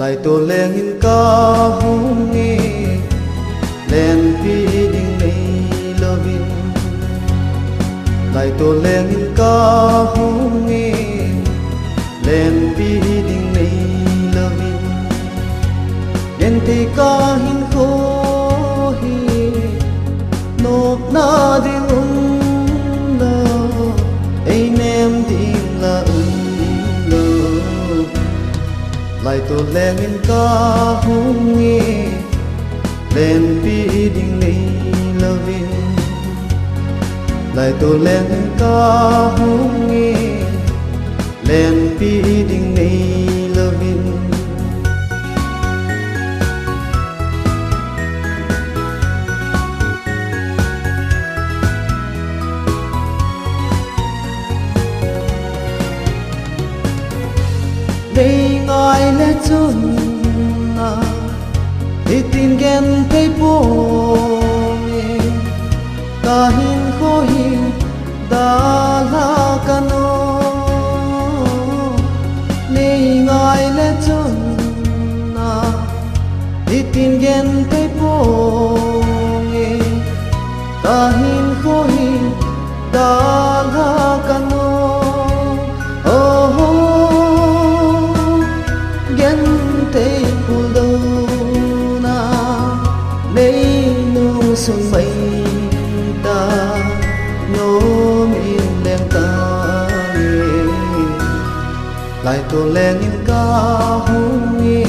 lại tô lên in ca hông nghe lên pi ding nei lovin lại tô lên in ca hông nghe lên pi ding nei lovin gen te ca hin kho hi nop na ding la ei nem ding la lại tô lên in ca hông nghe lên pi ding nei lovin lại tô lên in ca hông nghe lên pi ding nei lovin đây ngài lẽ chun na đi tin gen thấy bông ta hin kho hin da la cano đây ngài lẽ chun na đi tin gen thấy bông ta hin kho hin da la cano sung mây ta nhôm in lên ta lại tô lên in ca hông nghe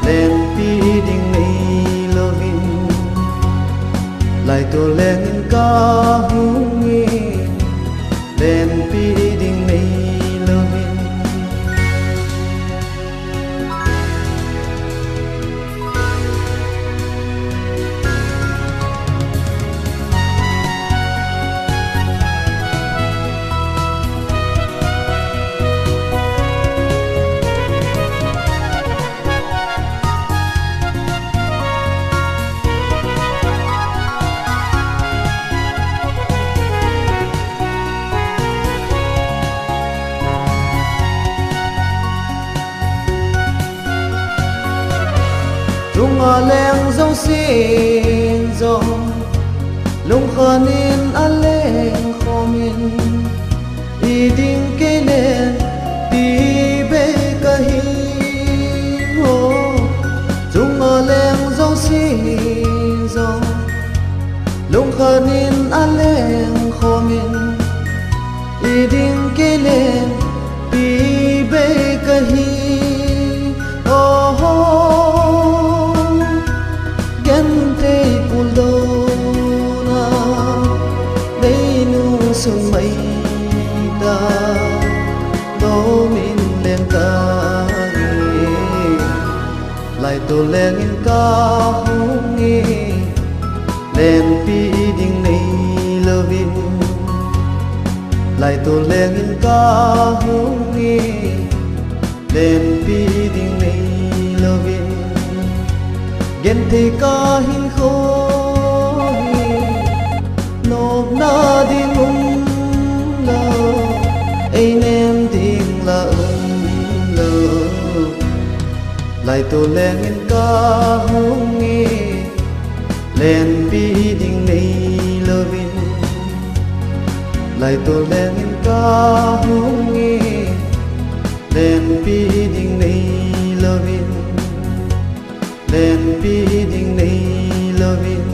lên pi ding nei lovin lại tô lên in ca hông nghe lên pi ding nei lovin lung a leng zo sin zo lung khanin a leng khomin i ding ke len ti be ka hi ho lung a leng zo sin zo lung khanin a leng khomin i ding ke len ti be ka hi sung mây ta đổ min lên ca lại tô lên in ca hông nghe lên pi ding nei lovin lại tô lên in ca hông nghe lên pi ding nei lovin gen te ca hin kho nop na ding ei nem ding la lại tô lên in ca hông nghe lên pi ding nei lovin lại tô lên in ca hông nghe lên pi ding nei lovin lên pi ding nei lovin